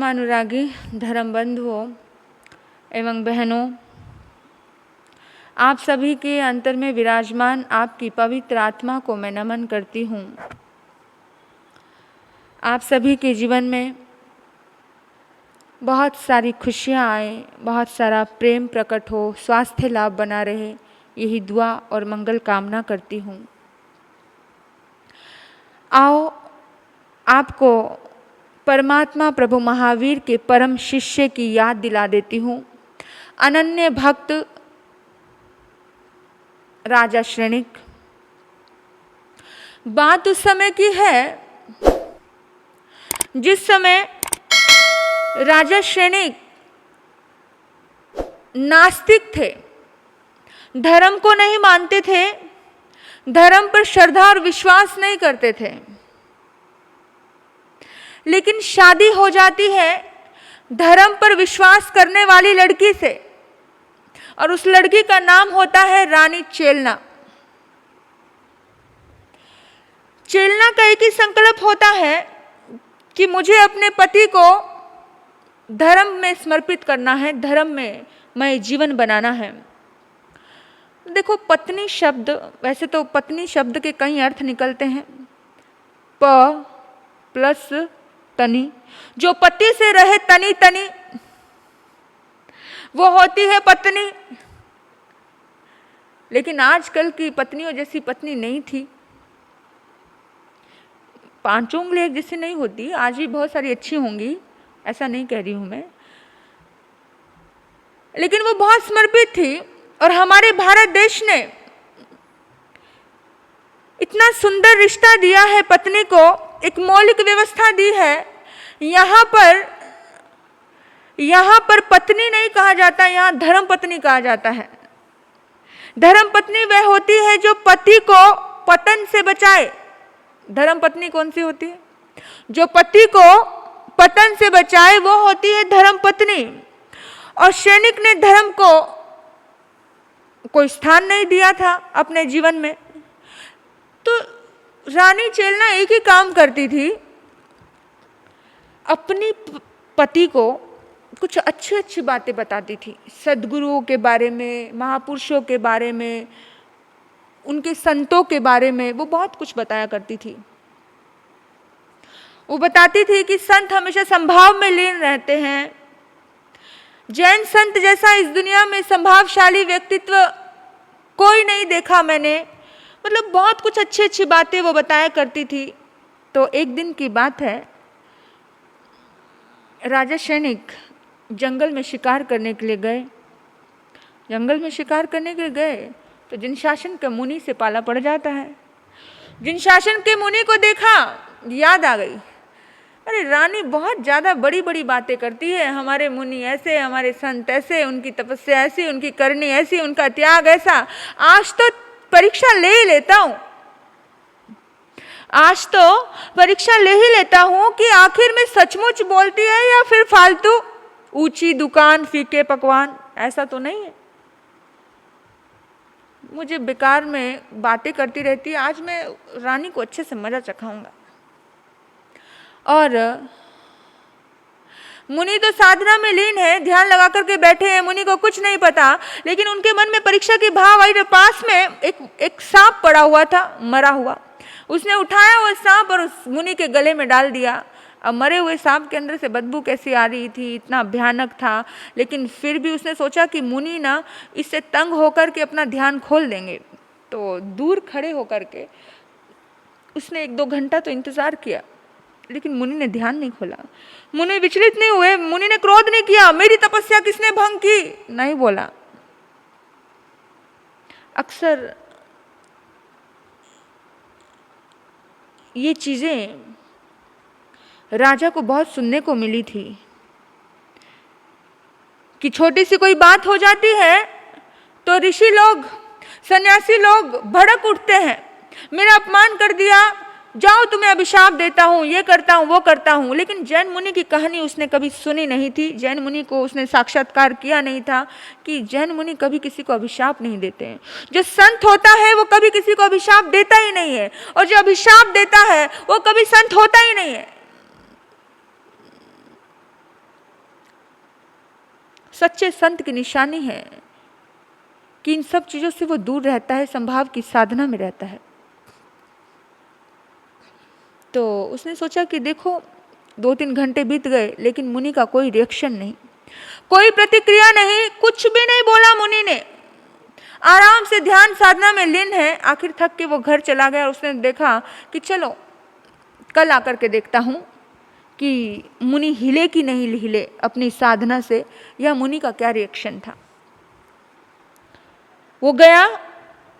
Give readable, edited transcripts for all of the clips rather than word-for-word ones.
धर्मानुरागी धर्म बंधुओं एवं बहनों, आप सभी के अंतर में विराजमान आपकी पवित्र आत्मा को मैं नमन करती हूँ। आप सभी के जीवन में बहुत सारी खुशियाँ आए, बहुत सारा प्रेम प्रकट हो, स्वास्थ्य लाभ बना रहे, यही दुआ और मंगल कामना करती हूँ। आओ आपको परमात्मा प्रभु महावीर के परम शिष्य की याद दिला देती हूँ। अनन्य भक्त राजा श्रेणिक। बात उस समय की है जिस समय राजा श्रेणिक नास्तिक थे, धर्म को नहीं मानते थे, धर्म पर श्रद्धा और विश्वास नहीं करते थे। लेकिन शादी हो जाती है धर्म पर विश्वास करने वाली लड़की से, और उस लड़की का नाम होता है रानी चेलना। चेलना का एक ही संकल्प होता है कि मुझे अपने पति को धर्म में समर्पित करना है, धर्म में मैं जीवन बनाना है। देखो, पत्नी शब्द, वैसे तो पत्नी शब्द के कई अर्थ निकलते हैं। प प्लस तनी, जो पति से रहे तनी तनी, वो होती है पत्नी। लेकिन आजकल की पत्नियों जैसी पत्नी नहीं थी। पांचों उंगली एक जैसी नहीं होती, आज भी बहुत सारी अच्छी होंगी, ऐसा नहीं कह रही हूं मैं, लेकिन वो बहुत समर्पित थी। और हमारे भारत देश ने इतना सुंदर रिश्ता दिया है पत्नी को, एक मौलिक व्यवस्था दी है। यहाँ पर पत्नी नहीं कहा जाता, यहाँ धर्म पत्नी कहा जाता है। धर्म पत्नी वह होती है जो पति को पतन से बचाए। धर्म पत्नी कौन सी होती है? जो पति को पतन से बचाए, वो होती है धर्म पत्नी। और श्रेणिक ने धर्म को कोई स्थान नहीं दिया था अपने जीवन में। तो रानी चेलना एक ही काम करती थी, अपनी पति को कुछ अच्छी अच्छी बातें बताती थी, सद्गुरुओं के बारे में, महापुरुषों के बारे में, उनके संतों के बारे में वो बहुत कुछ बताया करती थी। वो बताती थी कि संत हमेशा संभाव में लीन रहते हैं। जैन संत जैसा इस दुनिया में संभावशाली व्यक्तित्व कोई नहीं देखा मैंने। मतलब बहुत कुछ अच्छी अच्छी बातें वो बताया करती थी। तो एक दिन की बात है, राजा श्रेणिक जंगल में शिकार करने के लिए गए। जंगल में शिकार करने के लिए गए तो जिनशासन के मुनि से पाला पड़ जाता है। जिनशासन के मुनि को देखा, याद आ गई, अरे रानी बहुत ज़्यादा बड़ी बड़ी बातें करती है, हमारे मुनि ऐसे, हमारे संत ऐसे, उनकी तपस्या ऐसी, उनकी करनी ऐसी, उनका त्याग ऐसा। आज तो परीक्षा ले ही लेता हूँ, आज तो परीक्षा ले ही लेता हूँ कि आखिर में सचमुच बोलती है या फिर फालतू, ऊंची दुकान फीके पकवान, ऐसा तो नहीं है। मुझे बेकार में बातें करती रहती है, आज मैं रानी को अच्छे से मजा चखाऊंगा। और मुनि तो साधना में लीन है, ध्यान लगा करके बैठे हैं, मुनि को कुछ नहीं पता। लेकिन उनके मन में परीक्षा की भाव आई। पास में एक सांप पड़ा हुआ था, मरा हुआ। उसने उठाया वो सांप और उस मुनि के गले में डाल दिया। अब मरे हुए सांप के अंदर से बदबू कैसी आ रही थी, इतना भयानक था। लेकिन फिर भी उसने सोचा कि मुनि ना इससे तंग होकर के अपना ध्यान खोल देंगे। तो दूर खड़े होकर के उसने 1-2 घंटा तो इंतजार किया, लेकिन मुनि ने ध्यान नहीं खोला। मुनि विचलित नहीं हुए, मुनि ने क्रोध नहीं किया, मेरी तपस्या किसने भंग की, नहीं बोला। अक्सर ये चीजें राजा को बहुत सुनने को मिली थी कि छोटी सी कोई बात हो जाती है तो ऋषि लोग, सन्यासी लोग भड़क उठते हैं, मेरा अपमान कर दिया, जाओ तुम्हें अभिशाप देता हूँ, ये करता हूँ, वो करता हूँ। लेकिन जैन मुनि की कहानी उसने कभी सुनी नहीं थी। जैन मुनि को उसने साक्षात्कार किया नहीं था कि जैन मुनि कभी किसी को अभिशाप नहीं देते हैं। जो संत होता है वो कभी किसी को अभिशाप देता ही नहीं है, और जो अभिशाप देता है वो कभी संत होता ही नहीं है। सच्चे संत की निशानी है कि इन सब चीजों से वो दूर रहता है, संभाव की साधना में रहता है। तो उसने सोचा कि देखो 2-3 घंटे बीत गए लेकिन मुनि का कोई रिएक्शन नहीं, कोई प्रतिक्रिया नहीं, कुछ भी नहीं बोला मुनि ने। आराम से ध्यान साधना में लीन है। आखिर थक के वो घर चला गया और उसने देखा कि चलो कल आकर के देखता हूँ कि मुनि हिले कि नहीं हिले अपनी साधना से, या मुनि का क्या रिएक्शन था। वो गया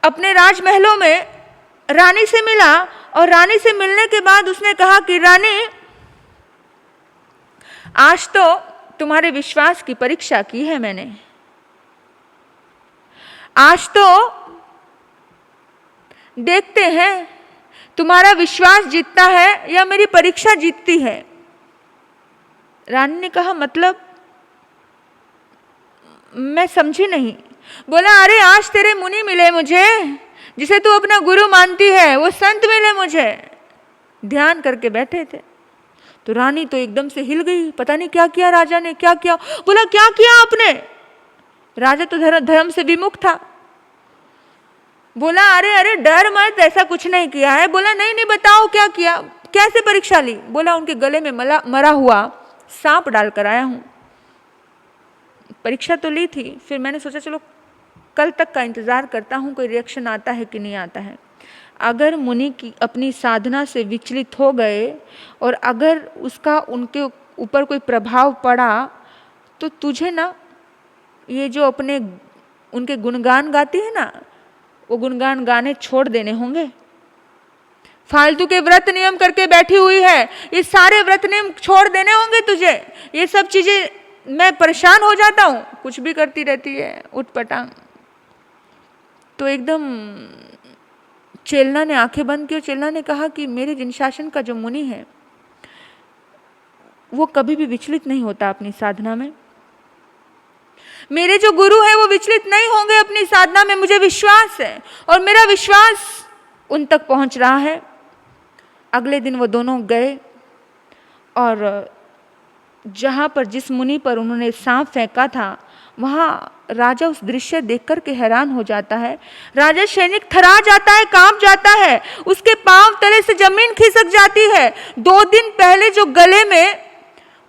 अपने राजमहलों में, रानी से मिला और रानी से मिलने के बाद उसने कहा कि रानी, आज तो तुम्हारे विश्वास की परीक्षा की है मैंने, आज तो देखते हैं तुम्हारा विश्वास जीतता है या मेरी परीक्षा जीतती है। रानी ने कहा मतलब? मैं समझी नहीं। बोला अरे आज तेरे मुनि मिले मुझे, जिसे तू अपना गुरु मानती है, वो संत मिले मुझे, ध्यान करके बैठे थे। तो रानी तो एकदम से हिल गई, पता नहीं क्या किया राजा ने, क्या किया। बोला क्या किया आपने? राजा तो धर्म से विमुख था। बोला अरे अरे डर मत, ऐसा कुछ नहीं किया है। बोला नहीं नहीं बताओ क्या किया, कैसे परीक्षा ली? बोला उनके गले में मरा हुआ सांप डालकर आया हूं। परीक्षा तो ली थी, फिर मैंने सोचा चलो कल तक का इंतजार करता हूं, कोई रिएक्शन आता है कि नहीं आता है। अगर मुनि की अपनी साधना से विचलित हो गए और अगर उसका उनके ऊपर कोई प्रभाव पड़ा तो तुझे ना ये जो अपने उनके गुणगान गाती है ना, वो गुणगान गाने छोड़ देने होंगे। फालतू के व्रत नियम करके बैठी हुई है, ये सारे व्रत नियम छोड़ देने होंगे तुझे। ये सब चीजें, मैं परेशान हो जाता हूँ, कुछ भी करती रहती है उठपटांग। तो एकदम चेलना ने आंखें बंद की और चेलना ने कहा कि मेरे जिनशासन का जो मुनि है वो कभी भी विचलित नहीं होता अपनी साधना में, मेरे जो गुरु है वो विचलित नहीं होंगे अपनी साधना में, मुझे विश्वास है और मेरा विश्वास उन तक पहुंच रहा है। अगले दिन वो दोनों गए और जहाँ पर जिस मुनि पर उन्होंने सांप फेंका था वहाँ राजा उस दृश्य देख कर के हैरान हो जाता है। राजा सैनिक थरा जाता है, कांप जाता है, उसके पांव तले से जमीन खिसक जाती है। 2 दिन पहले जो गले में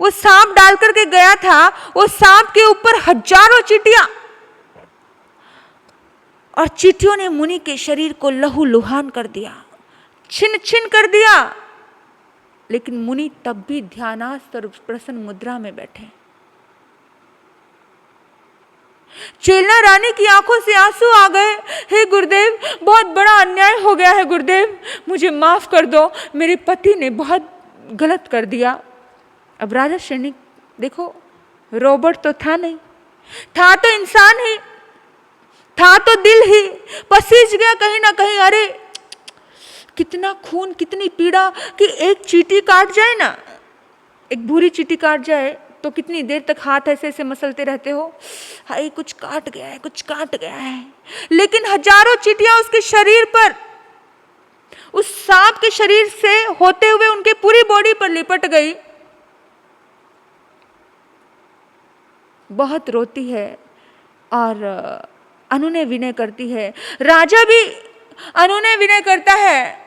वो सांप डाल करके गया था, वो सांप के ऊपर हजारों चींटियां, और चींटियों ने मुनि के शरीर को लहूलुहान कर दिया, छिन छिन कर दिया। लेकिन मुनि तब भी ध्यानास्थ और प्रसन्न मुद्रा में बैठे। चेलना रानी की आंखों से आंसू आ गए। हे गुरुदेव, बहुत बड़ा अन्याय हो गया है गुरुदेव, मुझे माफ कर दो, मेरे पति ने बहुत गलत कर दिया। अब राजा सैनिक देखो, रोबोट तो था नहीं, था तो इंसान ही, था तो दिल ही, पसीज गया कहीं ना कहीं। अरे कितना खून, कितनी पीड़ा कि एक चींटी काट जाए ना, एक बुरी चींटी काट जाए तो कितनी देर तक हाथ ऐसे ऐसे मसलते रहते हो, हाय कुछ काट गया है, कुछ काट गया है। लेकिन हजारों चींटियां उसके शरीर पर, उस सांप के शरीर से होते हुए उनके पूरी बॉडी पर लिपट गई। बहुत रोती है और अनुनय विनय करती है। राजा भी अनुनय विनय करता है।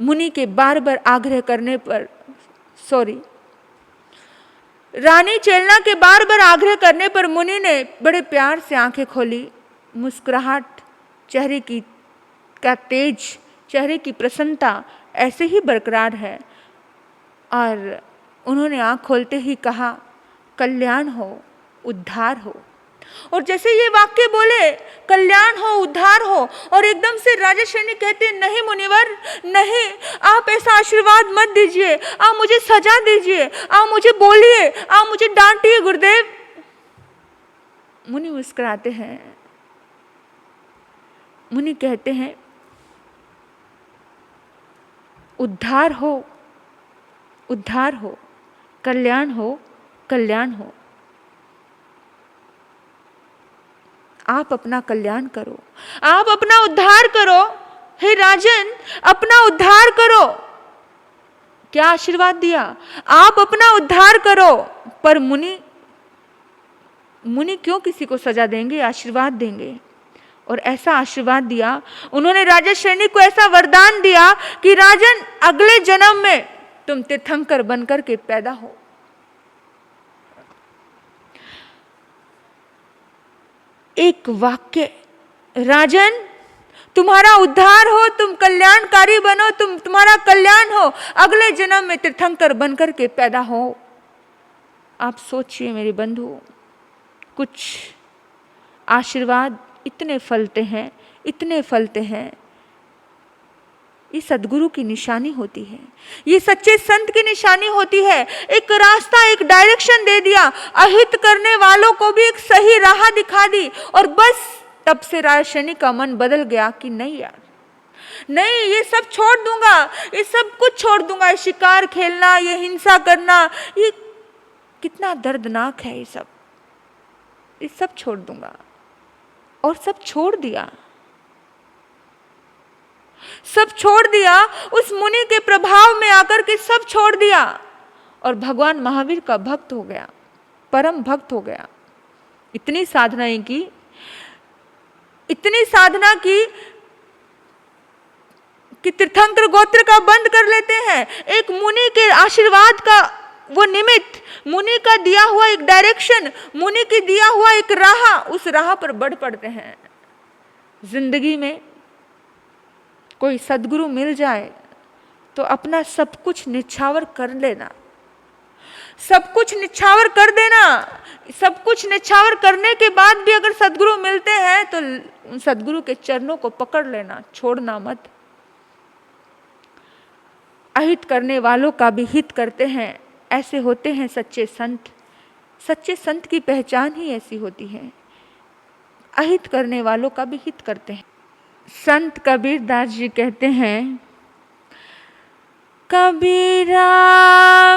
मुनि के बार बार आग्रह करने पर, रानी चेलना के बार बार आग्रह करने पर मुनि ने बड़े प्यार से आंखें खोली। मुस्कुराहट, चेहरे की का तेज, चेहरे की प्रसन्नता ऐसे ही बरकरार है। और उन्होंने आंख खोलते ही कहा, कल्याण हो, उद्धार हो। और जैसे ये वाक्य बोले, कल्याण हो, उद्धार हो, और एकदम से राजा सैनिक कहते, नहीं मुनिवर, नहीं, आप ऐसा आशीर्वाद मत दीजिए, आप मुझे सजा दीजिए, आप मुझे बोलिए, आप मुझे डांटिए गुरुदेव। मुनि मुस्कुराते हैं। मुनि कहते हैं, उद्धार हो, उद्धार हो, कल्याण हो, कल्याण हो। आप अपना कल्याण करो, आप अपना उद्धार करो। हे राजन, अपना उद्धार करो। क्या आशीर्वाद दिया, आप अपना उद्धार करो। पर मुनि मुनि क्यों किसी को सजा देंगे, आशीर्वाद देंगे। और ऐसा आशीर्वाद दिया उन्होंने, राजा शरण्य को ऐसा वरदान दिया कि राजन अगले जन्म में तुम तीर्थंकर बनकर के पैदा हो। एक वाक्य, राजन तुम्हारा उद्धार हो, तुम कल्याणकारी बनो, तुम्हारा कल्याण हो, अगले जन्म में तीर्थंकर बनकर के पैदा हो। आप सोचिए मेरे बंधु, कुछ आशीर्वाद इतने फलते हैं, इतने फलते हैं। ये सद्गुरु की निशानी होती है, ये सच्चे संत की निशानी होती है। एक रास्ता, एक डायरेक्शन दे दिया, अहित करने वालों को भी एक सही राह दिखा दी, और बस तब से राजा शनि का मन बदल गया कि नहीं यार, नहीं, ये सब छोड़ दूंगा, ये सब कुछ छोड़ दूंगा, ये शिकार खेलना, ये हिंसा करना, ये कितना दर्दनाक है, ये सब छोड़ दूंगा। और सब छोड़ दिया, सब छोड़ दिया, उस मुनि के प्रभाव में आकर के सब छोड़ दिया, और भगवान महावीर का भक्त हो गया, परम भक्त हो गया। इतनी साधनाएं की, इतनी साधना की कि तीर्थंकर गोत्र का बंद कर लेते हैं। एक मुनि के आशीर्वाद का वो निमित्त, मुनि का दिया हुआ एक डायरेक्शन, मुनि की दिया हुआ एक राह, उस राह पर बढ़ पड़ते हैं। जिंदगी में कोई सद्गुरु मिल जाए तो अपना सब कुछ निछावर कर लेना, सब कुछ निछावर कर देना। सब कुछ निछावर करने के बाद भी अगर सद्गुरु मिलते हैं तो उन सद्गुरु के चरणों को पकड़ लेना, छोड़ना मत। अहित करने वालों का भी हित करते हैं, ऐसे होते हैं सच्चे संत। सच्चे संत की पहचान ही ऐसी होती है, अहित करने वालों का भी हित करते हैं। संत कबीरदास जी कहते हैं, कबीरा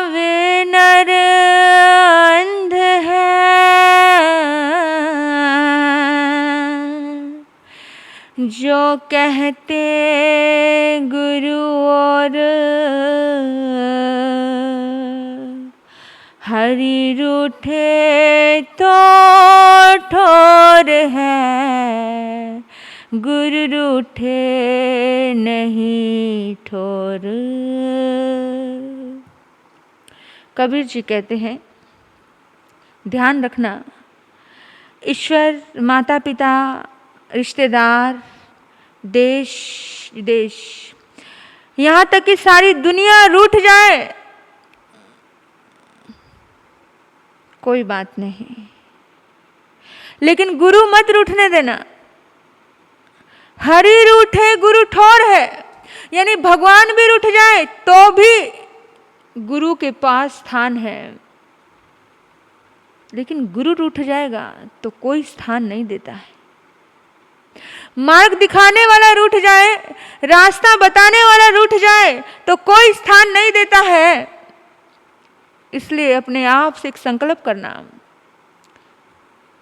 वे नर अंध है, जो कहते गुरु और हरि रूठे तो ठोर है, गुरु रूठे नहीं ठोर। कबीर जी कहते हैं, ध्यान रखना, ईश्वर, माता पिता, रिश्तेदार, देश विदेश, यहाँ तक कि सारी दुनिया रूठ जाए, कोई बात नहीं, लेकिन गुरु मत रूठने देना। हरि रूठे गुरु ठोर है, यानी भगवान भी रूठ जाए तो भी गुरु के पास स्थान है, लेकिन गुरु रूठ जाएगा तो कोई स्थान नहीं देता है। मार्ग दिखाने वाला रूठ जाए, रास्ता बताने वाला रूठ जाए तो कोई स्थान नहीं देता है। इसलिए अपने आप से एक संकल्प करना,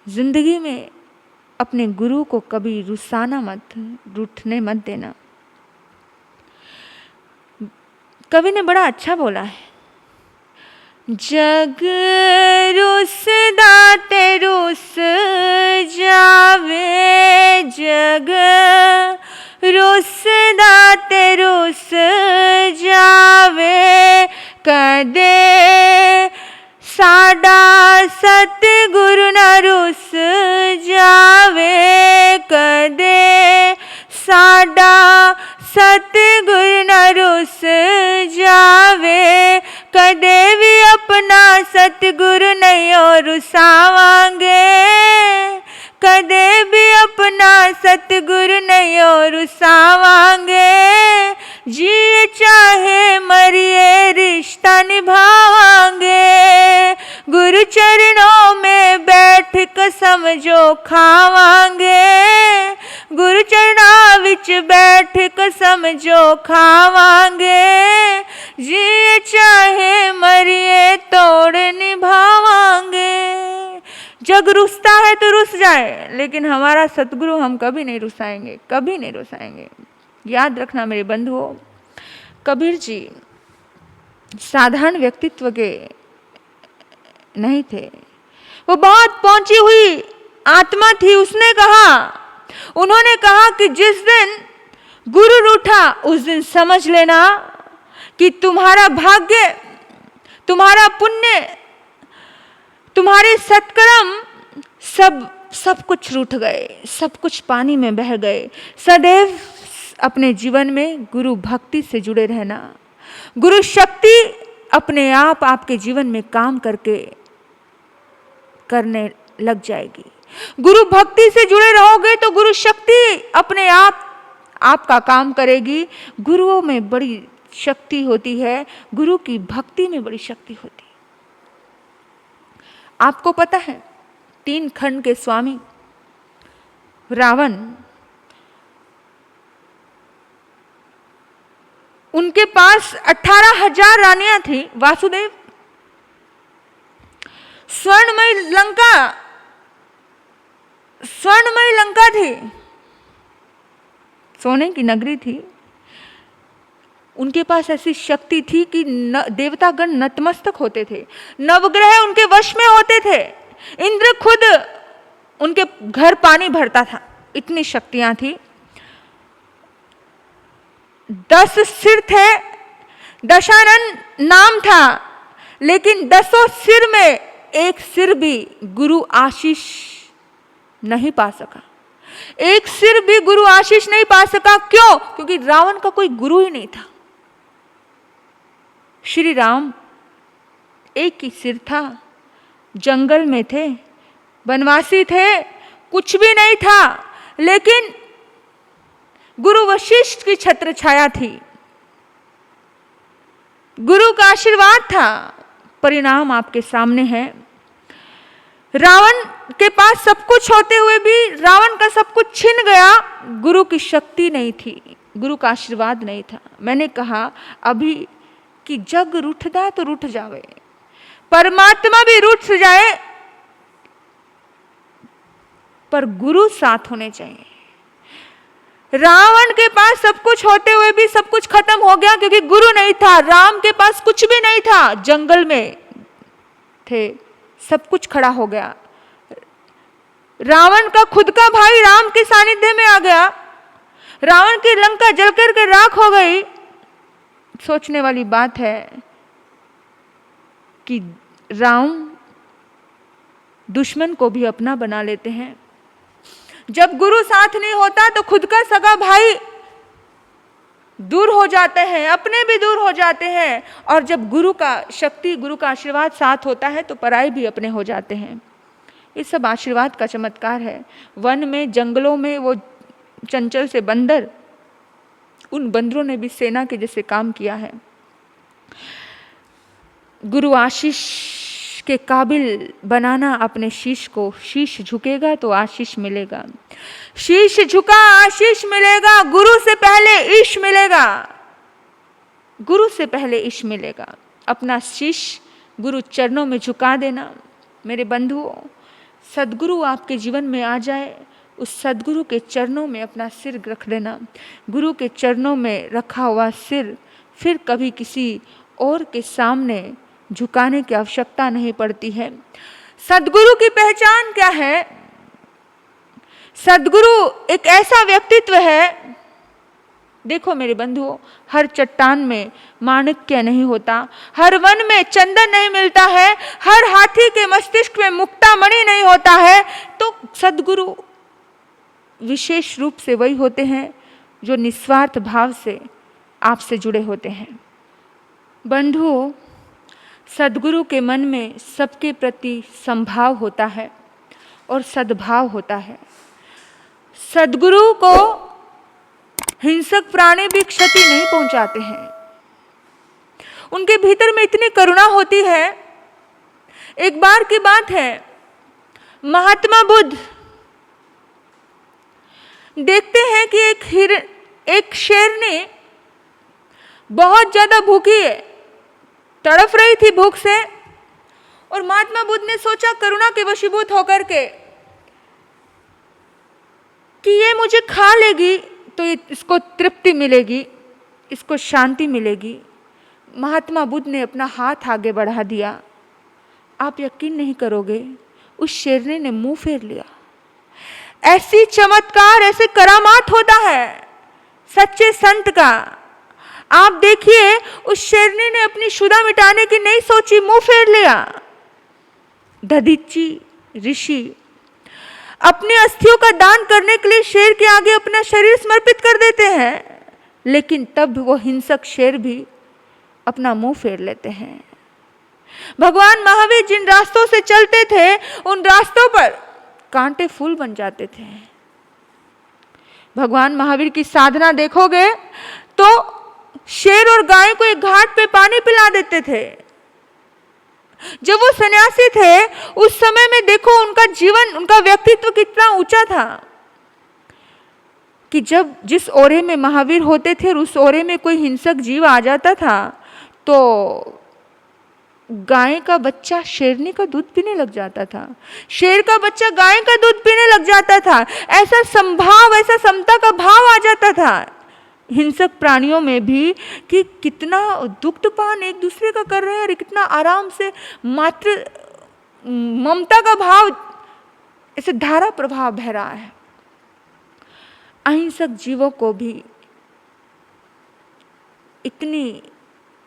जिंदगी में अपने गुरु को कभी रुसाना मत, रूठने मत देना। कवि ने बड़ा अच्छा बोला है, जग रुसदा ते रुस जावे, जग रुसदा ते रुस जावे, कदे साडा सतगुरु न रुस जावे, कदे साडा सतगुरु न रुस जावे, कदे भी अपना सतगुरु नहीं रुसावांगे, कदे भी अपना सतगुरु नहीं रुसावांगे, जी चाहे मरिए रिश्ता निभावांगे, गुरु चरणों में बैठ कसम जो खावांगे, गुरु चरणों विच बैठ कसम जो खावांगे, जी चाहे मरिए तोड़ निभावांगे। जग रुसता है तो रुस जाए, लेकिन हमारा सतगुरु हम कभी नहीं रुसाएंगे, कभी नहीं रुसाएंगे। याद रखना मेरे बंधुओं, कबीर जी साधारण व्यक्तित्व के नहीं थे, वो बहुत पहुंची हुई आत्मा थी। उन्होंने कहा कि जिस दिन गुरु रूठा उस दिन समझ लेना कि तुम्हारा भाग्य, तुम्हारा पुण्य, तुम्हारे सत्कर्म सब कुछ रूठ गए, सब कुछ पानी में बह गए। सदैव अपने जीवन में गुरु भक्ति से जुड़े रहना। गुरु शक्ति अपने आप आपके जीवन में काम करने लग जाएगी। गुरु भक्ति से जुड़े रहोगे तो गुरु शक्ति अपने आप आपका काम करेगी। गुरुओं में बड़ी शक्ति होती है, गुरु की भक्ति में बड़ी शक्ति होती है। आपको पता है 3 खंड के स्वामी रावण, उनके पास 18,000 रानियां थी। वासुदेव, स्वर्णमयी लंका थी, सोने की नगरी थी। उनके पास ऐसी शक्ति थी कि देवतागण नतमस्तक होते थे, नवग्रह उनके वश में होते थे, इंद्र खुद उनके घर पानी भरता था, इतनी शक्तियां थी। 10 सिर थे, दशानन नाम था, लेकिन 10 सिर में एक सिर भी गुरु आशीष नहीं पा सका। एक सिर भी गुरु आशीष नहीं पा सका। क्यों? क्योंकि रावण का कोई गुरु ही नहीं था। श्री राम एक ही सिर था, जंगल में थे, वनवासी थे, कुछ भी नहीं था, लेकिन गुरु वशिष्ठ की छत्र छाया थी, गुरु का आशीर्वाद था। परिणाम आपके सामने है। रावण के पास सब कुछ होते हुए भी रावण का सब कुछ छिन गया। गुरु की शक्ति नहीं थी, गुरु का आशीर्वाद नहीं था। मैंने कहा अभी कि जग रूठदा तो रूठ जावे, परमात्मा भी रूठ जाए, पर गुरु साथ होने चाहिए। रावण के पास सब कुछ होते हुए भी सब कुछ खत्म हो गया क्योंकि गुरु नहीं था। राम के पास कुछ भी नहीं था, जंगल में थे, सब कुछ खड़ा हो गया। रावण का खुद का भाई राम के सानिध्य में आ गया, रावण की लंका जलकर के राख हो गई। सोचने वाली बात है कि राम दुश्मन को भी अपना बना लेते हैं। जब गुरु साथ नहीं होता तो खुद का सगा भाई दूर हो जाते हैं, अपने भी दूर हो जाते हैं, और जब गुरु का शक्ति, गुरु का आशीर्वाद साथ होता है तो पराये भी अपने हो जाते हैं। ये सब आशीर्वाद का चमत्कार है। वन में, जंगलों में वो चंचल से बंदर, उन बंदरों ने भी सेना के जैसे काम किया है। गुरु आशीष के काबिल बनाना अपने शीश को। शीश झुकेगा तो आशीष मिलेगा, शीश झुका आशीष मिलेगा। गुरु से पहले ईश मिलेगा, गुरु से ईश मिलेगा। अपना शीश गुरु चरणों में झुका देना। मेरे बंधुओं, सदगुरु आपके जीवन में आ जाए, उस सदगुरु के चरणों में अपना सिर रख देना। गुरु के चरणों में रखा हुआ सिर फिर कभी किसी और के सामने झुकाने की आवश्यकता नहीं पड़ती है। सदगुरु की पहचान क्या है? सदगुरु एक ऐसा व्यक्तित्व है, देखो मेरे बंधुओं, हर चट्टान में माणिक्य नहीं होता, हर वन में चंदन नहीं मिलता है, हर हाथी के मस्तिष्क में मुक्तामणि नहीं होता है। तो सदगुरु विशेष रूप से वही होते हैं जो निस्वार्थ भाव से आपसे जुड़े होते हैं। बंधुओं, सदगुरु के मन में सबके प्रति संभाव होता है और सद्भाव होता है। सदगुरु को हिंसक प्राणी भी क्षति नहीं पहुंचाते हैं। उनके भीतर में इतनी करुणा होती है। एक बार की बात है, महात्मा बुद्ध देखते हैं कि एक शेरनी बहुत ज्यादा भूखी है, तड़फ रही थी भूख से, और महात्मा बुद्ध ने सोचा करुणा के वशीभूत होकर के कि ये मुझे खा लेगी तो इसको तृप्ति मिलेगी, इसको शांति मिलेगी। महात्मा बुद्ध ने अपना हाथ आगे बढ़ा दिया। आप यकीन नहीं करोगे, उस शेरनी ने मुंह फेर लिया। ऐसी चमत्कार, ऐसे करामात होता है सच्चे संत का। आप देखिए, उस शेरनी ने अपनी क्षुधा मिटाने की नहीं सोची, मुंह फेर लिया। दधीची ऋषि अपनी अस्थियों का दान करने के लिए शेर के आगे अपना शरीर समर्पित कर देते हैं, लेकिन तब वो हिंसक शेर भी अपना मुंह फेर लेते हैं। भगवान महावीर जिन रास्तों से चलते थे, उन रास्तों पर कांटे फूल बन जाते थे। भगवान महावीर की साधना देखोगे तो शेर और गाय को एक घाट पे पानी पिला देते थे। जब वो सन्यासी थे, उस समय में देखो उनका जीवन, उनका व्यक्तित्व कितना ऊंचा था कि जब जिस ओरे में महावीर होते थे और उस ओरे में कोई हिंसक जीव आ जाता था तो गाय का बच्चा शेरनी का दूध पीने लग जाता था, शेर का बच्चा गाय का दूध पीने लग जाता था। ऐसा संभाव, ऐसा समता का भाव आ जाता था हिंसक प्राणियों में भी कि कितना दुग्धपान एक दूसरे का कर रहे हैं और कितना आराम से मातृ ममता का भाव ऐसे धारा प्रवाह बह रहा है। अहिंसक जीवों को भी, इतनी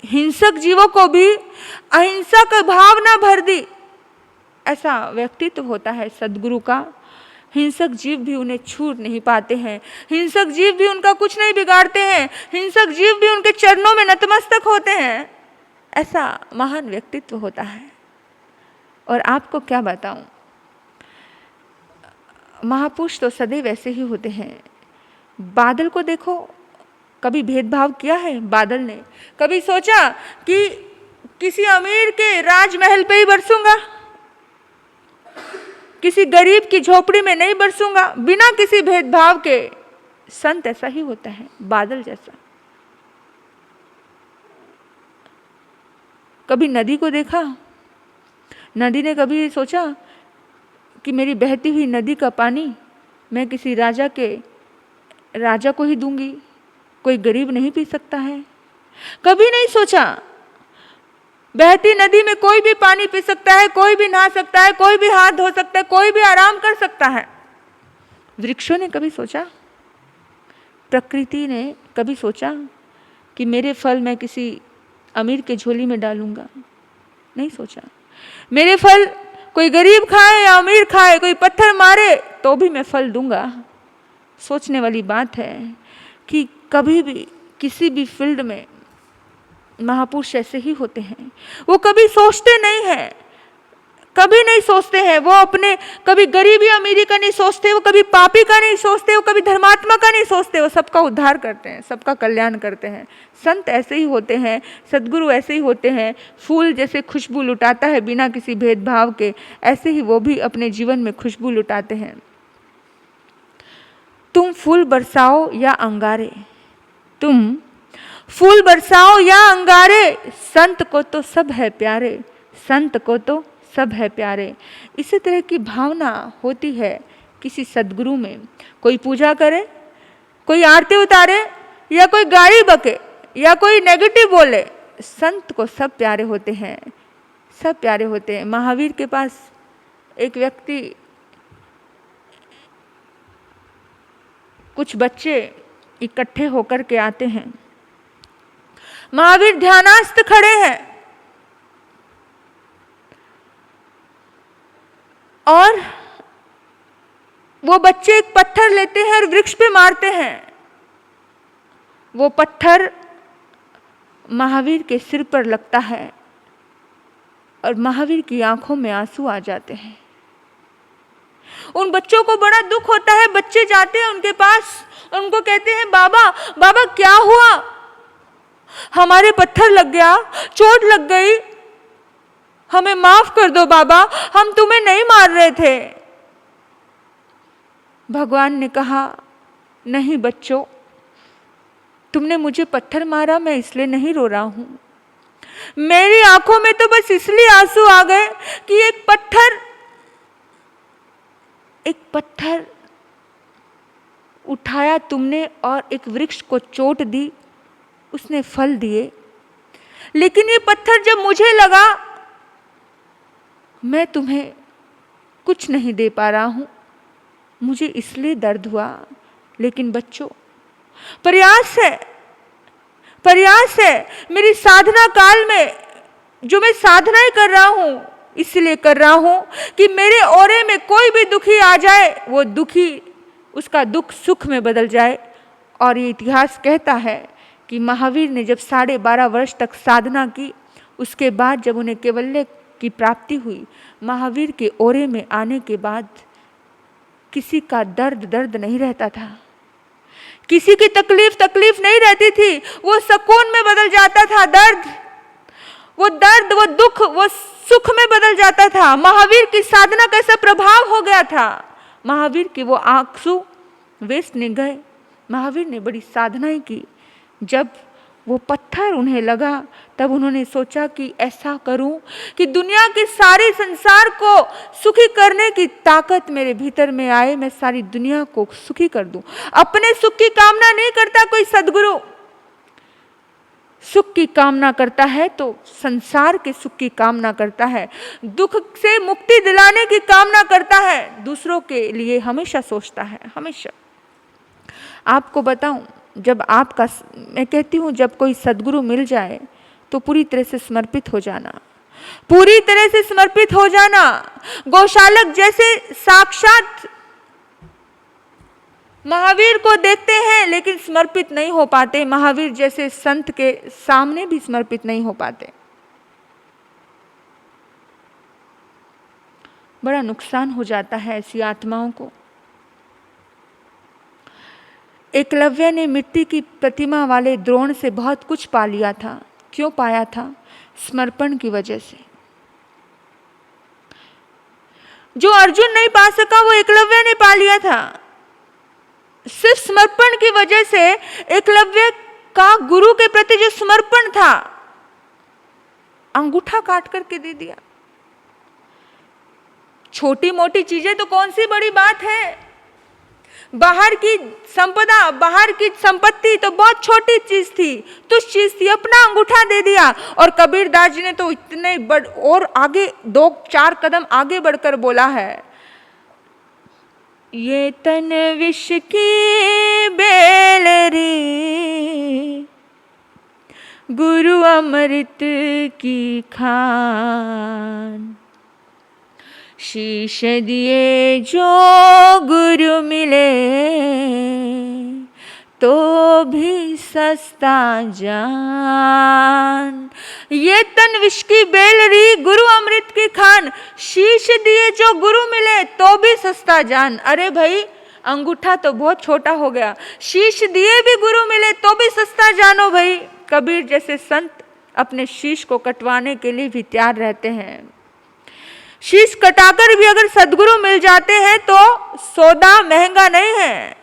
हिंसक जीवों को भी अहिंसा का भावना भर दी, ऐसा व्यक्तित्व होता है सद्गुरु का। हिंसक जीव भी उन्हें छू नहीं पाते हैं, हिंसक जीव भी उनका कुछ नहीं बिगाड़ते हैं, हिंसक जीव भी उनके चरणों में नतमस्तक होते हैं। ऐसा महान व्यक्तित्व होता है। और आपको क्या बताऊं, महापुरुष तो सदैव ऐसे ही होते हैं। बादल को देखो, कभी भेदभाव किया है बादल ने? कभी सोचा कि किसी अमीर के राजमहल पे ही बरसूंगा, किसी गरीब की झोपड़ी में नहीं बरसूंगा, बिना किसी भेदभाव के? संत ऐसा ही होता है, बादल जैसा। कभी नदी को देखा? नदी ने कभी सोचा कि मेरी बहती हुई नदी का पानी मैं किसी राजा को ही दूंगी, कोई गरीब नहीं पी सकता है? कभी नहीं सोचा। बहती नदी में कोई भी पानी पी सकता है, कोई भी नहा सकता है, कोई भी हाथ धो सकता है, कोई भी आराम कर सकता है। वृक्षों ने कभी सोचा? प्रकृति ने कभी सोचा कि मेरे फल मैं किसी अमीर के झोली में डालूंगा? नहीं सोचा। मेरे फल कोई गरीब खाए या अमीर खाए, कोई पत्थर मारे तो भी मैं फल दूंगा। सोचने वाली बात है कि कभी भी किसी भी फील्ड में महापुरुष ऐसे ही होते हैं। वो कभी सोचते नहीं हैं, कभी नहीं सोचते हैं। वो अपने कभी गरीबी अमीरी का नहीं सोचते, वो कभी पापी का नहीं सोचते, वो कभी धर्मात्मा का नहीं सोचते। वो सबका उद्धार करते हैं, सबका कल्याण करते हैं। संत ऐसे ही होते हैं, सद्गुरु ऐसे ही होते हैं। फूल जैसे खुशबू लुटाता है बिना किसी भेदभाव के, ऐसे ही वो भी अपने जीवन में खुशबू लुटाते हैं। तुम फूल बरसाओ या अंगारे, तुम फूल बरसाओ या अंगारे, संत को तो सब है प्यारे, संत को तो सब है प्यारे। इसी तरह की भावना होती है किसी सद्गुरु में। कोई पूजा करे, कोई आरती उतारे, या कोई गाली बके, या कोई नेगेटिव बोले, संत को सब प्यारे होते हैं, सब प्यारे होते हैं। महावीर के पास एक व्यक्ति, कुछ बच्चे इकट्ठे होकर के आते हैं। महावीर ध्यानास्थ खड़े हैं और वो बच्चे एक पत्थर लेते हैं और वृक्ष पे मारते हैं। वो पत्थर महावीर के सिर पर लगता है और महावीर की आंखों में आंसू आ जाते हैं। उन बच्चों को बड़ा दुख होता है। बच्चे जाते हैं उनके पास, उनको कहते हैं, बाबा बाबा क्या हुआ? हमारे पत्थर लग गया, चोट लग गई, हमें माफ कर दो बाबा, हम तुम्हें नहीं मार रहे थे। भगवान ने कहा, नहीं बच्चों, तुमने मुझे पत्थर मारा, मैं इसलिए नहीं रो रहा हूं। मेरी आंखों में तो बस इसलिए आंसू आ गए कि एक पत्थर उठाया तुमने और एक वृक्ष को चोट दी, उसने फल दिए। लेकिन ये पत्थर जब मुझे लगा, मैं तुम्हें कुछ नहीं दे पा रहा हूँ, मुझे इसलिए दर्द हुआ। लेकिन बच्चों, प्रयास है मेरी साधना काल में, जो मैं साधनाएं कर रहा हूँ इसलिए कर रहा हूँ कि मेरे ओरे में कोई भी दुखी आ जाए, वो दुखी, उसका दुख सुख में बदल जाए। और ये इतिहास कहता है कि महावीर ने जब 12.5 वर्ष तक साधना की, उसके बाद जब उन्हें कैवल्य की प्राप्ति हुई, महावीर के ओरे में आने के बाद किसी का दर्द नहीं रहता था, किसी की तकलीफ नहीं रहती थी, वो सुकून में बदल जाता था। वो दुख वो सुख में बदल जाता था। महावीर की साधना का ऐसा प्रभाव हो गया था, महावीर के वो आंसू वेस्ट नहीं गए। महावीर ने बड़ी साधनाएं की। जब वो पत्थर उन्हें लगा, तब उन्होंने सोचा कि ऐसा करूं कि दुनिया के सारे संसार को सुखी करने की ताकत मेरे भीतर में आए, मैं सारी दुनिया को सुखी कर दूं। अपने सुख की कामना नहीं करता कोई सद्गुरु, सुख की कामना करता है तो संसार के सुख की कामना करता है, दुख से मुक्ति दिलाने की कामना करता है, दूसरों के लिए हमेशा सोचता है। हमेशा आपको बताऊं, जब आपका, मैं कहती हूँ जब कोई सद्गुरु मिल जाए तो पूरी तरह से समर्पित हो जाना, पूरी तरह से समर्पित हो जाना। गौशालक जैसे साक्षात महावीर को देखते हैं लेकिन समर्पित नहीं हो पाते, महावीर जैसे संत के सामने भी समर्पित नहीं हो पाते। बड़ा नुकसान हो जाता है ऐसी आत्माओं को। एकलव्य ने मिट्टी की प्रतिमा वाले द्रोण से बहुत कुछ पा लिया था। क्यों पाया था? समर्पण की वजह से। जो अर्जुन नहीं पा सका वो एकलव्य ने पा लिया था। सिर्फ समर्पण की वजह से एकलव्य का गुरु के प्रति जो समर्पण था, अंगूठा काट करके दे दिया। छोटी मोटी चीजें तो कौन सी बड़ी बात है, बाहर की संपदा, बाहर की संपत्ति तो बहुत छोटी चीज थी, तुच्छ चीज थी, अपना अंगूठा दे दिया। और कबीरदास जी ने तो इतने और आगे 2-4 कदम आगे बढ़कर बोला है, ये तन विष की बेलरी, गुरु अमृत की खान, शीश दिए जो गुरु मिले तो भी सस्ता जान। ये तन विष की बेलरी, गुरु अमृत की खान, शीश दिए जो गुरु मिले तो भी सस्ता जान। अरे भाई, अंगूठा तो बहुत छोटा हो गया, शीश दिए भी गुरु मिले तो भी सस्ता जानो भाई। कबीर जैसे संत अपने शीश को कटवाने के लिए भी तैयार रहते हैं। शीश कटाकर भी अगर सद्गुरु मिल जाते हैं तो सौदा महंगा नहीं है।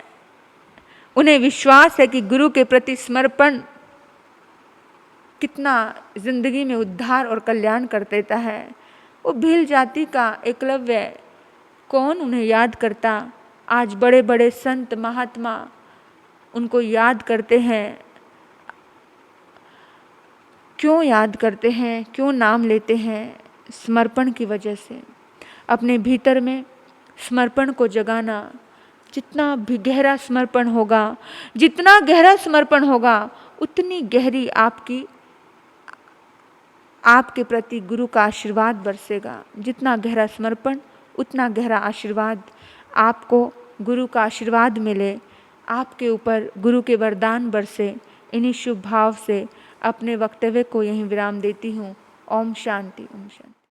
उन्हें विश्वास है कि गुरु के प्रति समर्पण कितना जिंदगी में उद्धार और कल्याण कर देता है। वो भील जाति का एकलव्य, कौन उन्हें याद करता। आज बड़े बड़े संत महात्मा उनको याद करते हैं। क्यों याद करते हैं, क्यों नाम लेते हैं? समर्पण की वजह से। अपने भीतर में समर्पण को जगाना, जितना भी गहरा समर्पण होगा, जितना गहरा समर्पण होगा, उतनी गहरी आपके प्रति गुरु का आशीर्वाद बरसेगा। जितना गहरा समर्पण, उतना गहरा आशीर्वाद। आपको गुरु का आशीर्वाद मिले, आपके ऊपर गुरु के वरदान बरसे। इन्हीं शुभ भाव से अपने वक्तव्य को यहीं विराम देती हूँ। ओम शांति, ओम शांति।